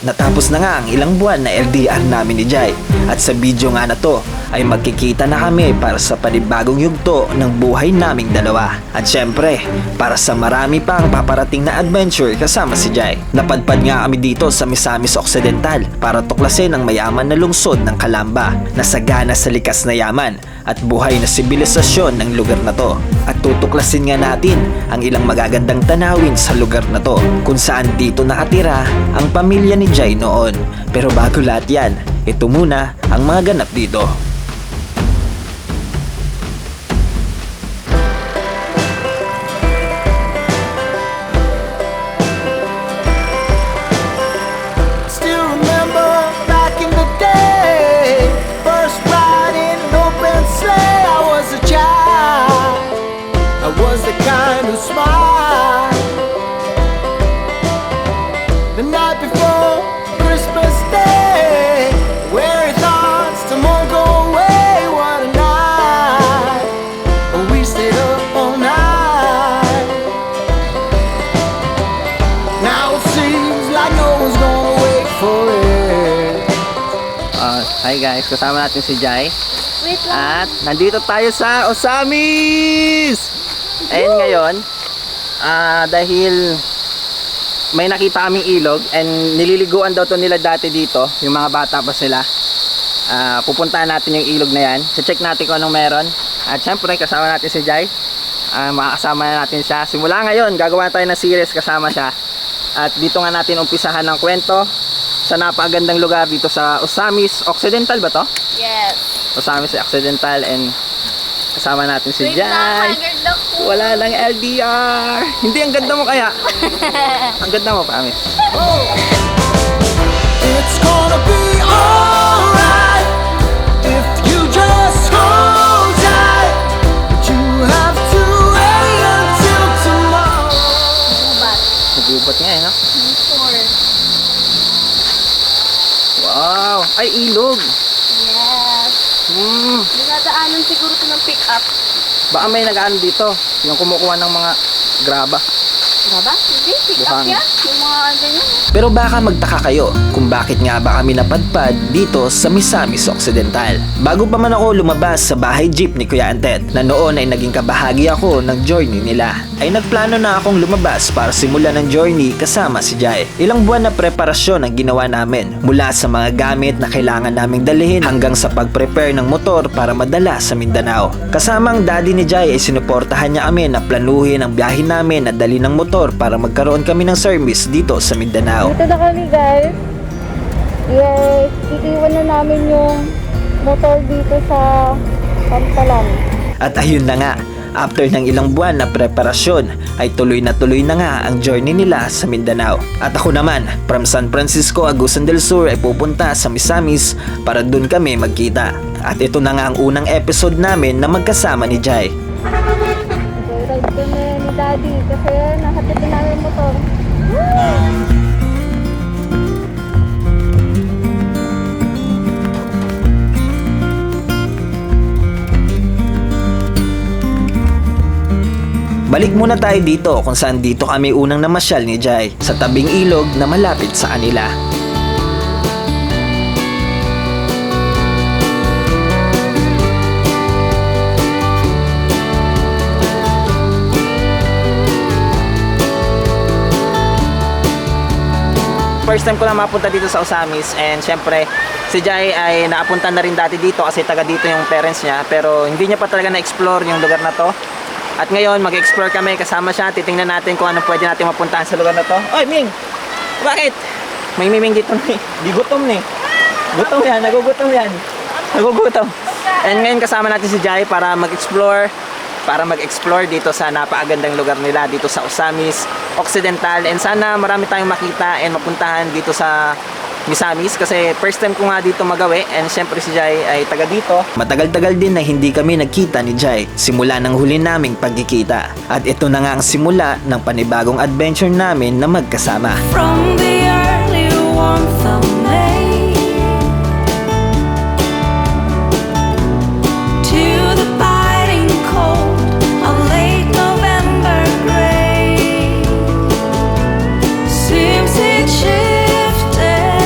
Natapos na nga ang ilang buwan na LDR namin ni Jai at sa video nga na to ay magkikita na kami para sa panibagong yugto ng buhay naming dalawa. At syempre, para sa marami pang paparating na adventure kasama si Jai. Napadpad nga kami dito sa Misamis Occidental para tuklasin ang mayaman na lungsod ng Calamba na sagana sa likas na yaman at buhay na sibilisasyon ng lugar na to. At tutuklasin nga natin ang ilang magagandang tanawin sa lugar na to kung saan dito nakatira ang pamilya ni Jai noon. Pero bago lahat yan, ito muna ang mga ganap dito. Still remember back in the day, first ride in an open sleigh. I was a child, I was the kind who smiled. The night before Christmas Day, weary thoughts to more go away. What a night, we stayed up all night. Now it seems like no one's gonna wait for it. Hi guys, kasama natin si Jai. Wait lang. At nandito tayo sa Osamis! Ayun ngayon, dahil may nakita kaming ilog and nililiguan daw to nila dati dito, yung mga bata pa sila. Pupuntahan natin yung ilog na yan. Check natin kung anong meron. At syempre, kasama natin si Jai. Makakasama na natin siya. Simula ngayon, gagawa tayo ng series kasama siya. At dito nga natin umpisahan ng kwento sa napakagandang lugar dito sa Osamis Occidental ba to? Yes. Osamis Occidental, and kasama natin si Wait lang, Jai. maganda ko. Wala lang LDR. Hindi, ang ganda mo kaya. Ang ganda mo, promise. It's gonna be alright if you just hold tight. But you have to wait until tomorrow. Gubat. Nagubat nga eh, no? Four. Wow! Ay, ilog! Yes. Dinadaanan siguro ito ng pick-up. Baka may nag-ano dito, yung kumukuha ng mga graba. Diba? Hindi, pick-up Buhangin. yan. Yung mga ganyan. Pero baka magtaka kayo kung bakit nga ba kami napadpad dito sa Misamis Occidental. Bago pa man ako lumabas sa bahay jeep ni Kuya Antet na noon ay naging kabahagi ako ng journey nila, ay nagplano na akong lumabas para simulan ng journey kasama si Jai. Ilang buwan na preparasyon ang ginawa namin, mula sa mga gamit na kailangan naming dalhin hanggang sa pag-prepare ng motor para madala sa Mindanao. Kasama ang daddy ni Jai ay sinuportahan niya kami na planuhin ang biyahe namin at dali ng motor para magkaroon kami ng service dito sa Mindanao. Dito na kami, guys. Yes, iiwan na namin yung motor dito sa Pantalan. At ayun na nga, after ng ilang buwan na preparasyon ay tuloy na nga ang journey nila sa Mindanao. At ako naman, from San Francisco, Agusan del Sur ay pupunta sa Misamis para dun kami magkita. At ito na nga ang unang episode namin na magkasama ni Jai. Joyride kami ni Daddy kasi nahatid na namin yung motor. Balik muna tayo dito kung saan dito kami unang namasyal ni Jai, sa tabing ilog na malapit sa kanila. First time ko lang mapunta dito sa Osamis, and syempre si Jai ay naapunta na rin dati dito kasi taga dito yung parents niya, pero hindi niya pa talaga na-explore yung lugar na to. At ngayon mag-explore kami kasama siya, titingnan natin kung anong pwede natin mapuntahan sa lugar na to. Oy Ming! Bakit? May miming dito ni. Di gutom ni. Gutom yan, nagugutom yan. Nagugutom. And ngayon kasama natin si Jai para mag-explore dito sa napakagandang lugar nila dito sa Osamis Occidental, and sana marami tayong makita and mapuntahan dito sa Misamis kasi first time ko nga dito magawi, and syempre si Jai ay taga dito. Matagal-tagal din na hindi kami nagkita ni Jai simula ng huli naming pagkikita. At ito na nga ang simula ng panibagong adventure namin na magkasama. From the early warmth of May to the biting cold of late November gray, seems it shifted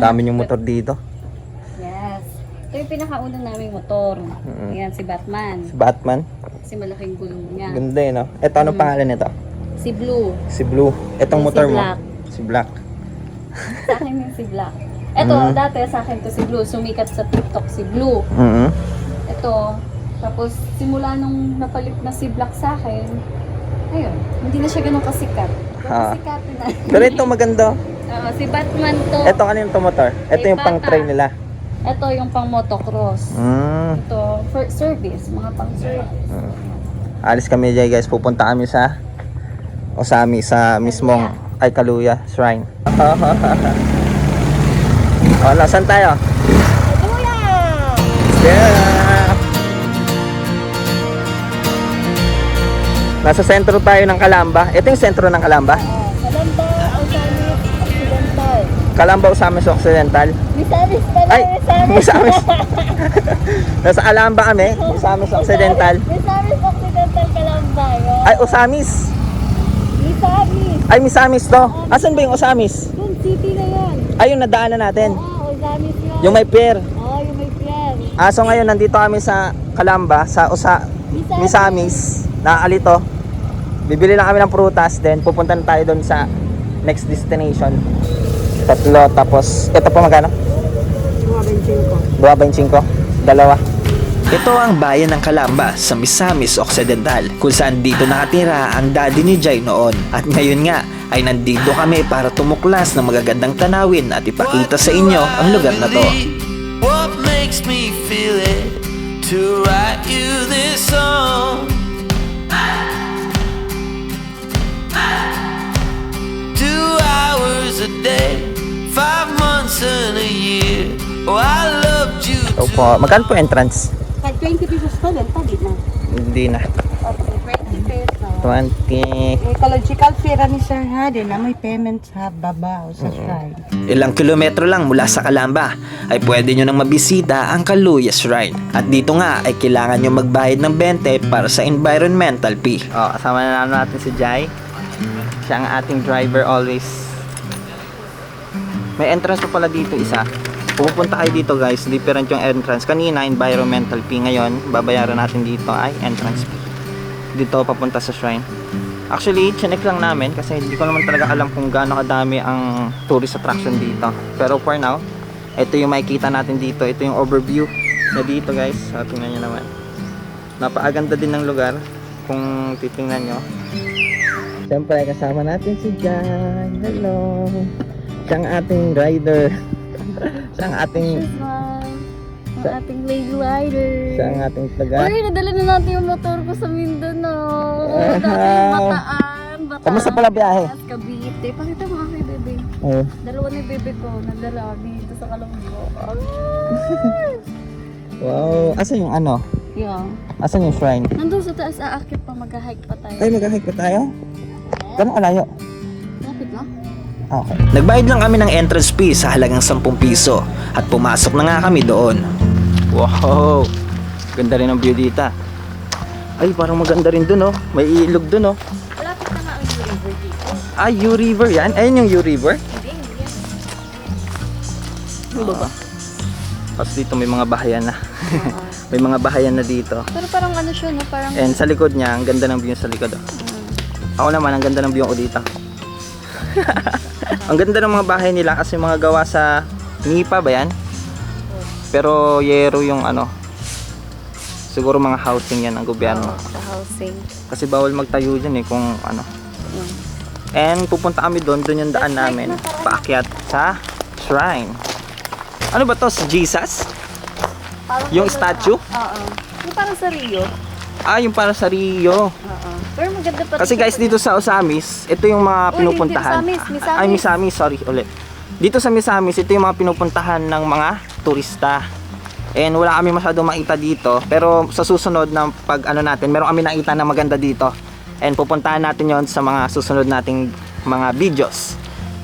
dami yung motor dito. Yes. Ito yung pinakaunang naming motor. Ayan, si Batman. Si Batman. Kasi malaking gulong niya. Ganda eh, no? Ito, anong pangalan nito? Si Blue. Si Blue. Itong Si motor mo? Black. Si Black. Sa akin yung si Black. Ito, dati sa akin to si Blue. Sumikat sa TikTok si Blue. Mm-hmm. Ito, tapos simula nung napalit na si Black sa akin, ayun, hindi na siya ganun kasikat. Kasikat na. Pero ito maganda. Si Batman to. Ito kanino to motor? Ito Ay, yung pang bata. trail nila. Ito yung pang motocross. Ito, for service, mga pang service. Alis kami dyan guys, pupunta kami sa Osami, sa mismong Kaluya Shrine. Nasaan tayo? Kaluya! Yeah! Nasa sentro tayo ng Calamba. Ito yung sentro ng Calamba. Kalamba, Osamis, Occidental. Calamba, Osamis Occidental. Misamis pala, Ay, Misamis. Misamis. Nasa Calamba kami, Osamis Occidental. Misamis Occidental, Kalamba. Yun. Ay, Osamis. Misamis. Ay, Misamis to. Asan ba yung Osamis? Yung city na yan. Ay, yung nadaanan natin. Oo, Osamis yun. Yung may pier. Oo, yung may pier. So ngayon nandito kami sa Calamba, sa Misamis, na Alito. Bibili lang kami ng prutas, then pupunta na tayo doon sa next destination. Tatlo, tapos ito pa magkano? 2.25. Dalawa. Ito ang bayan ng Calamba sa Misamis Occidental kung saan dito nakatira ang daddy ni Jai noon. At ngayon nga ay nandito kami para tumuklas ng magagandang tanawin at ipakita sa inyo ang lugar na to. What makes me feel it to write you this song? 2 hours a day, 5 months and a year. Oh, I loved you. So po, magkano po entrance? Kahit 20 pesos pa din, pagit na. Hindi na. 20 pesos. 20. Ecological fare ni Sir ha, din na may payment sa baba o sa shrine. Ilang kilometro lang mula sa Calamba ay pwede nyo nang mabisita ang Kaluya Shrine. At dito nga ay kailangan nyo magbayad ng 20 para sa environmental fee. Kasama na natin si Jai. Siya ang ating driver always. May entrance pa pala dito isa. Pupunta kayo dito guys, different yung entrance. Kanina environmental fee, ngayon babayaran natin dito ay entrance fee. Dito papunta sa shrine. Actually, chinek lang namin kasi hindi ko naman talaga alam kung gaano kadami ang tourist attraction dito. Pero for now, ito yung makikita natin dito. Ito yung overview na dito guys. So, tingnan nyo naman. Napakaganda din ng lugar kung titingnan nyo. Siyempre, kasama natin si Jan. Hello. Siya ang ating rider. Siya ang ating... Ang ating lady rider. Siya ang ating taga. Uy, nadala na natin yung motor ko sa Mindanao. Dati Bataan. Kamusta pala biyahe? Cavite. Pakita mo kay bebe. Oh. Dalawa ni bebe ko. Nadala dito sa Kalanggo. Wow. Asan yung ano? Yeah. Asan yung shrine? Nandun sa taas, aakit pa. Mag-hike pa tayo. Ay, mag-hike pa tayo? Gano'ng kalayo? Lapit lang. Okay. Nagbayad lang kami ng entrance fee sa halagang 10 piso at pumasok na nga kami doon. Wow. Ganda rin ang view dito. Ay, parang maganda rin dun, oh. May ilog dun, oh. Malapit na nga ang U River dito. Ah, U River yan? Ayun yung U River? Hindi, hindi yan. Ano ba? Tapos dito may mga bahayan na. May mga bahayan na dito. Pero parang ano siya, no? Parang... And sa likod niya, ang ganda ng view sa likod, oh. Ako naman, ang ganda ng view ko dito. Ang ganda ng mga bahay nila kasi mga gawa sa nipa ba yan? Pero yero yung ano. Siguro mga housing yan ng gobyerno. Sa housing. Kasi bawal magtayo dyan eh kung ano. And pupunta kami doon yung daan namin. Paakyat sa shrine. Ano ba to? Si Jesus? Parang Yung ano statue? siya. Oo. Yung parang sa Rio. Ah, yung para sa Rio. Oo. Pero maganda pa Kasi rin guys, siya. dito sa Osamis, ito yung mga Uy, pinupuntahan. hindi, Misamis. Ay, Misamis, sorry ulit. Dito sa Misamis, ito yung mga pinupuntahan ng mga turista. And wala kami masyadong makita dito. Pero sa susunod na pag ano natin, meron kami nakita na maganda dito. And pupuntahan natin yon sa mga susunod nating mga videos.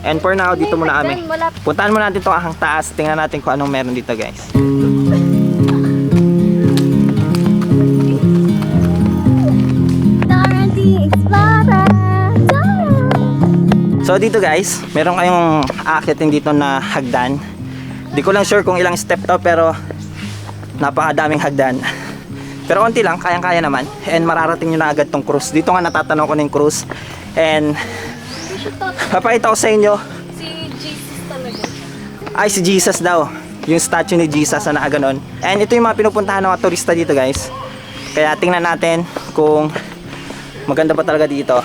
And for now, dito muna kami. Puntahan muna natin itong ahang taas. Tingnan natin kung anong meron dito guys. So dito guys, meron kayong aakitin dito na hagdan. Di ko lang sure kung ilang step to, pero napakadaming hagdan. Pero konti lang, kayang-kaya naman. And mararating nyo na agad tong cruise. Dito nga natatanaw ko na yung cruise. And papakita ko sa inyo. Si Jesus talaga. Ay, si Jesus daw. Yung statue ni Jesus na nakaganon. And ito yung mga pinupuntahan ng mga turista dito, guys. Kaya tingnan natin kung maganda pa talaga dito.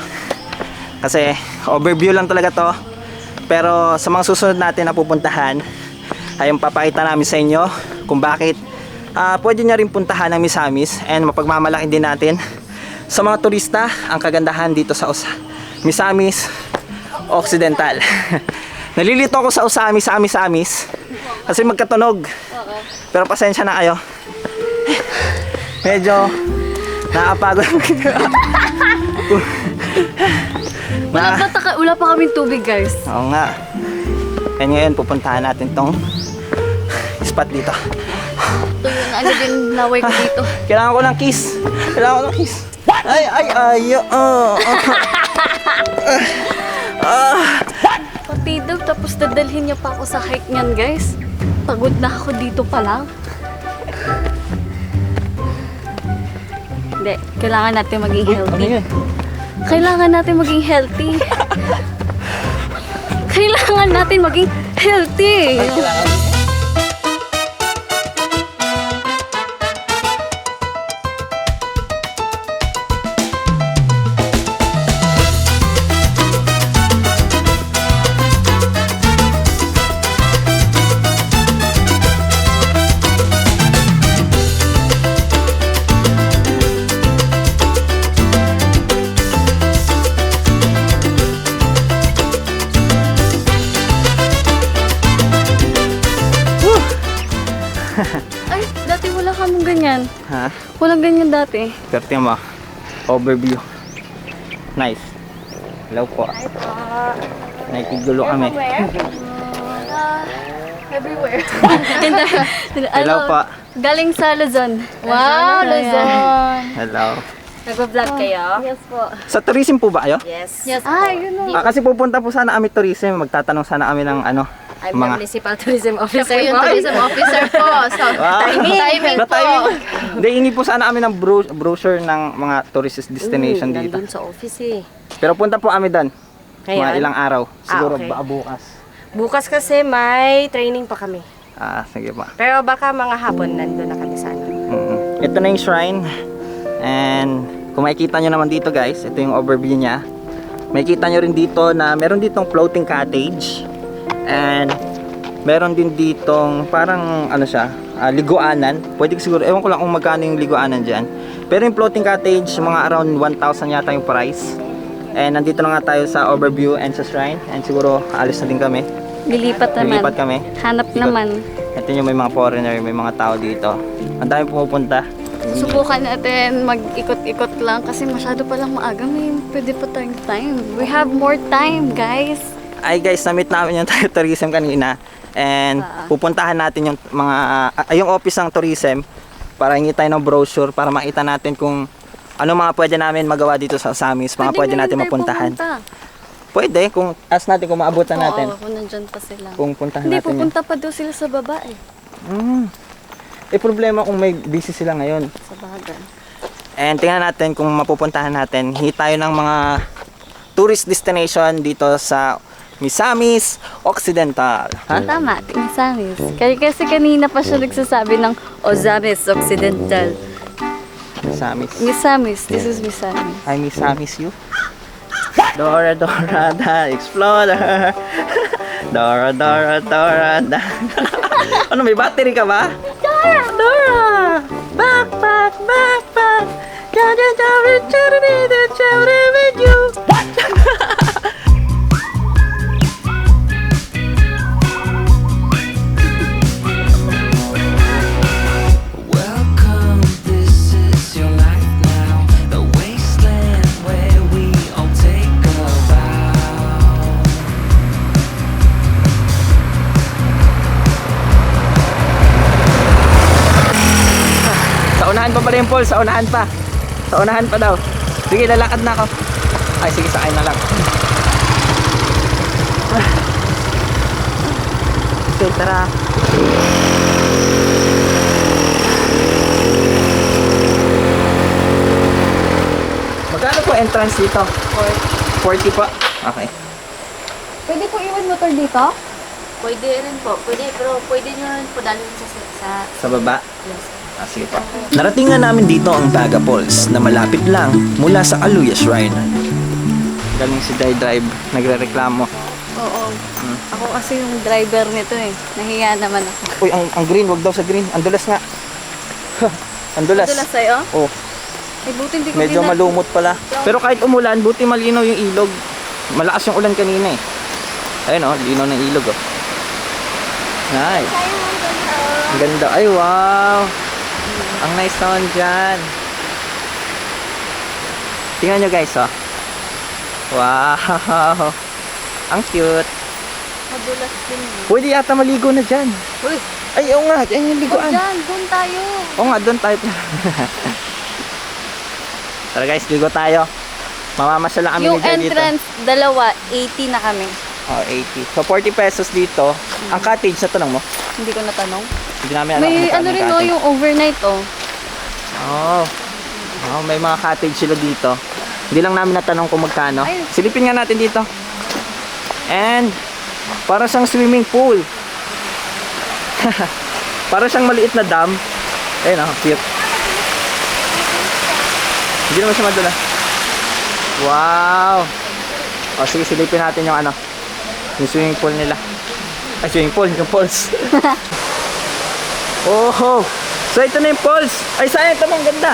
Kasi overview lang talaga to. Pero sa mga susunod natin na pupuntahan, ay yung papakita namin sa inyo kung bakit pwede nyo rin puntahan ng Misamis. And mapagmamalaki din natin sa mga turista ang kagandahan dito sa Misamis Occidental. Nalilito ako sa Misamis kasi magkatunog. Pero pasensya na kayo. Medyo nakapagod. Wala pa kaming tubig, guys. Oo nga. And ngayon pupuntahan natin tong spot dito. Ito yung ano din naway ko dito. Kailangan ko ng kiss. Ay. Pati daw, tapos dadalhin niya pa ako sa hike niyan, guys. Pagod na ako dito pa lang. Hindi, kailangan natin maging healthy. Kailangan natin maging healthy. Kailangan natin maging healthy. Ay, dati wala kamong ganyan. Ha? Walang ganyan dati. Pero tingnan mo. Overview. Nice. Hello po. Nakikigulo kami. Everywhere. Hello po. Galing sa Luzon. Wow, Luzon. Hello. Nag-vlog kayo? Yes po. Sa tourism po ba kayo? Yes. Ah, yun o. Kasi pupunta po sana kami tourism. Magtatanong sana kami ng ano. I'm the Municipal Tourism Officer Siya po yung tourism officer po. So, timing po. Hindi, hindi po sana kami ng brochure ng mga tourist destination dito. Nandun sa office eh. Pero punta po kami doon. Mga Ngayon? ilang araw. Siguro okay. bukas. Bukas kasi may training pa kami. Sige pa. Pero baka mga hapon nandun na kami sana. Ito na yung shrine. And kung makikita nyo naman dito, guys, ito yung overview niya. Makikita nyo rin dito na meron ditong floating cottage. And meron din ditong parang ano siya, liguanan. Pwede siguro, ewan ko lang kung magkano yung liguanan dyan. Pero yung floating cottage, mga around 1,000 yata yung price. And nandito na nga tayo sa overview and sa shrine. And siguro alis na din kami. Lilipat naman. Lilipat kami. Hanap Ikot. naman. Ito yung may mga foreigner, may mga tao dito. Ang dami pumupunta. Subukan natin mag-ikot-ikot lang kasi masyado pa lang maaga. Pwede pa tayong time. We have more time, guys. Ay guys, na-meet namin yung tourism kanina. And pupuntahan natin yung mga yung office ng tourism para hingi tayo ng brochure para makita natin kung ano mga pwede namin magawa dito sa Osamis, mga pwede natin mapuntahan. Pwede, kung ask natin kung maabutan natin. Oo, kung nandyan pa sila. Kung puntahan Hindi, natin yun. pupunta pa daw sila sa baba eh. Problema kung may busy sila ngayon. Sa bagay. And tingnan natin kung mapupuntahan natin. Hingi tayo ng mga tourist destination dito sa Misamis Occidental. Ha? Tama, Misamis. Kasi kanina pa siya nagsasabi ng Osamis Occidental. Misamis. Misamis, this is Misamis. I Misamis you. Dora, Dora, the Explorer. Dora, Dora, Dora, the... Ano, may battery ka ba? Dora! Dora! Backpack, backpack! With you! Welcome, this is your life now. The wasteland where we all take a vow. Sa unahan pa pala yung Paul, sa unahan pa. Sa unahan pa daw. Sige, lalakad na ako. Ay, sige, sakay na lang. Ito YouTube. Tara! Magkano po entrance dito? 40 po. Okay. Pwede po iwan motor dito? Pwede rin po. Pwede, pero pwede nyo rin po dalhin Sa baba? yes. Sige po. Narating nga namin dito ang Baga Falls na malapit lang mula sa Kaluya Shrine. Galing si Jai Drive. Nagre-reklamo. Oo. Ako kasi yung driver nito eh. Nahiya naman ako. Uy, ang green. Wag daw sa green. Ang dulas nga. Ang dulas. Madulas sa'yo? Oh, Eh, buti hindi ko medyo din malumot pala. Pero kahit umulan, buti malinaw yung ilog. Malakas yung ulan kanina eh. Ayun oh, linaw ng ilog oh. Nice. Ang ganda. Ay, wow. Ang nice naman dyan. Tingnan nyo guys oh. Wow. Ang cute. Madulas din eh. Pwede yata maligo na dyan. Uy! Ay, oo nga. Ayan yung Huwag liguan. dyan! Doon tayo! Oo nga, doon tayo. Tara guys, ligo tayo. Mamamasyal lang kami Yung ni Jai dito. entrance, dalawa, 80 na kami. Oh, 80. So, 40 pesos dito. Ang cottage, natanong mo? Hindi ko natanong. Hindi namin alam May kung magkano ano rin yung no, cottage. yung overnight oh. Oh. Oh, may mga cottage sila dito. Hindi lang namin natanong kung magkano. Ay. Silipin nga natin dito. And, para siyang swimming pool. Para siyang maliit na dam. Ayun oh, cute. Hindi naman siya madala. Wow! O sige, silipin natin yung ano. Yung swimming pool nila. Ay, swimming pool, yung pools. Oh! So ito na yung pools. Ay, sayang, ito ang ganda.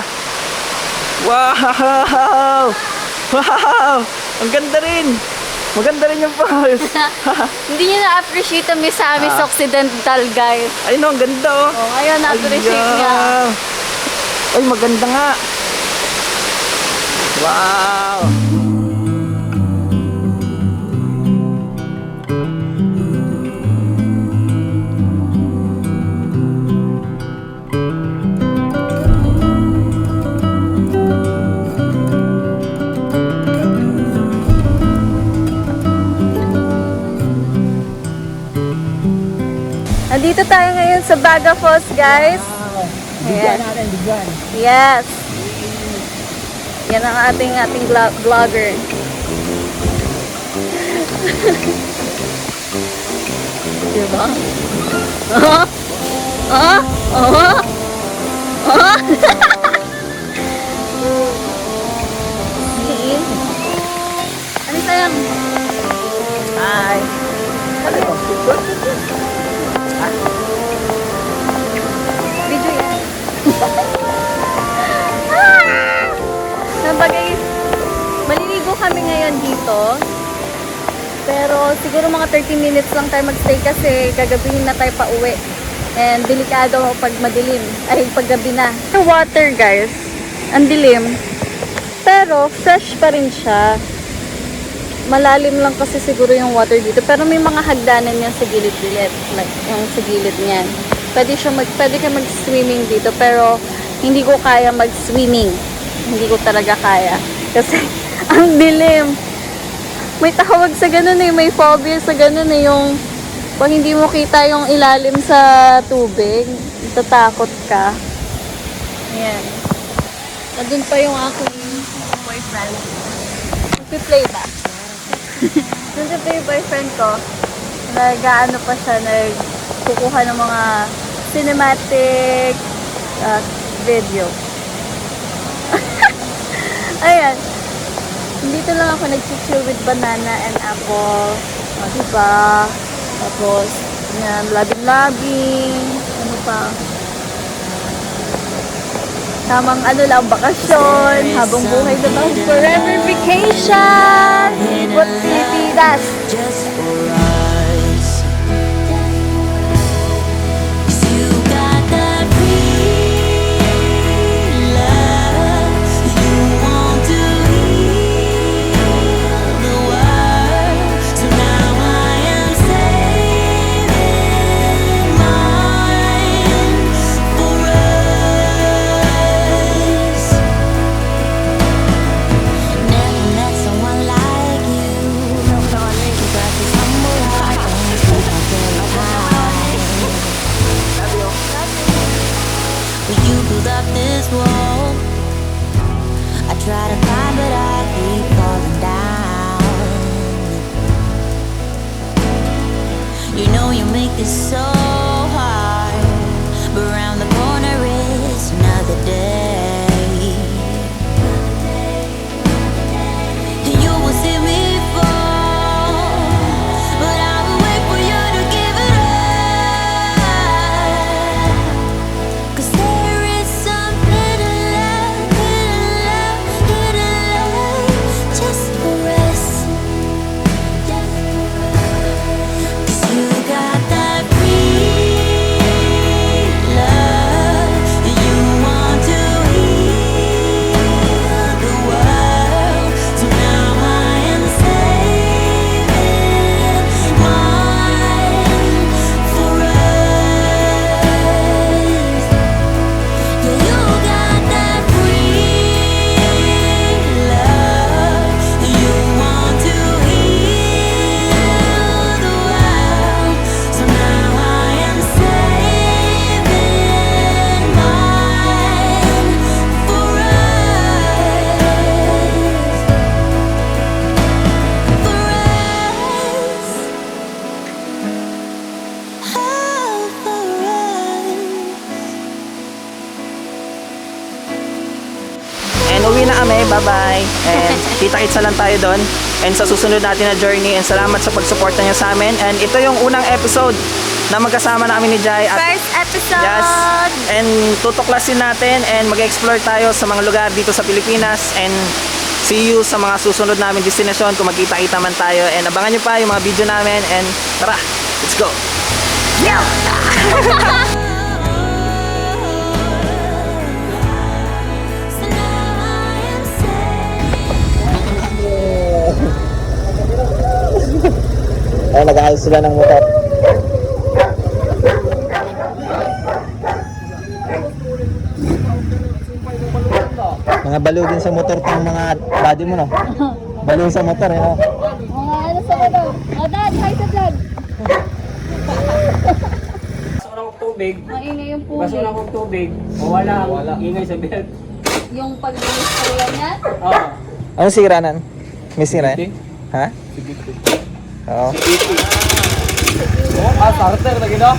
Wow! Wow! Ang ganda rin. Maganda rin yung pools. Hindi niya na-appreciate ang Misamis Occidental, guys. Ay, no, ang ganda oh. Oh, ngayon na-appreciate niya. Ayaw. Ay, maganda nga. Wow! Nandito tayo ngayon sa Baga Falls, guys. Bigyan natin, bigyan. Yes. Yan ang ating vlogger. Diba? Oh? Oh? Oh? Oh? See? Ano sayang? Hi. Video yan. Nabagay, maliligo kami ngayon dito. Pero siguro mga 30 minutes lang tayo magstay kasi gagabihin na tayo pa uwi. And delikado pag madilim. Ay, pag gabi na. Yung water, guys, ang dilim. Pero fresh pa rin siya. Malalim lang kasi siguro yung water dito. Pero may mga hagdanan yan sa gilid-gilid. Like, yung sa gilid niyan. Pwede ka mag-swimming dito. Pero hindi ko kaya mag-swimming. Hindi ko talaga kaya. Kasi ang dilim. May tawag sa ganun eh. May phobia sa ganun eh. Yung pag hindi mo kita yung ilalim sa tubig, tatakot ka. Ayan. Nandun pa yung aking boyfriend. Magpi-play ba? Nandun pa yung boyfriend ko. Nag-ano pa siya, nagkukuha ng mga cinematic video. Ayan. Dito lang ako nag-chill with banana and apple. O, diba? Tapos, yan, labing-labing. Ano pa? Tamang ano lang, bakasyon. Habang buhay na lang. Forever vacation! What city that's? Just for us. 'Cause you got that real love. You want to heal the world. So now I am saving mine for us. Never met someone like you. Because it's humble. is so hard, but round the corner is another day. You will see me fall, but I will wait for you to give it up. 'Cause there is some hidden love, just for us. 'Cause you got that free love, you want to heal the world. So now I am saving mine for us. Yeah, you got that free love, you want to heal the world. So now I am saving mine for us. And uwi na kami, bye-bye. And kita-kitsa lang tayo doon. And sa susunod natin na journey. And salamat sa pagsuporta niyo sa amin. And ito yung unang episode na magkasama namin ni Jai. At First episode! yes, and tutuklasin natin and mag-explore tayo sa mga lugar dito sa Pilipinas. And see you sa mga susunod namin destinasyon kung magkita-kita man tayo. And abangan nyo pa yung mga video namin. And tara, let's go! So now I am saving. Ay, nag-aayos sila ng motor. Mga baliw din sa motor tong mga body mo, no? Baliw sa motor, eh, no? Mga ano sa ano? O dad, hi sa vlog! Tubig, Maingay yung baso pugi. na akong tubig, wala ingay sa belt. Yung pag-release ko yan yan? Oo. Anong sira nan? May sira? Ha? Oo. Starter lagi no?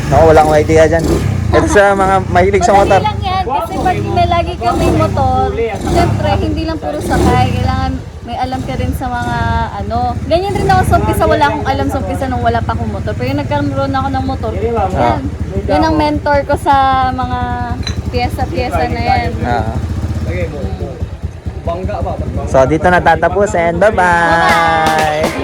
Ako, wala akong idea dyan. Ito sa mga mahilig sa motor. Madali lang yan, kasi pag may lagi kami motor, siyempre, hindi lang puro sakay. Kailangan may alam ka rin sa mga ano. Ganyan rin ako sa umpisa, wala akong alam sa umpisa nung wala pa akong motor. Pero yung nagkaroon ako ng motor, yan. Yan ang mentor ko sa mga piyesa-piyesa na yan. Ah. Lagi mo. Bangga ba? So, dito na tatapos and bye-bye!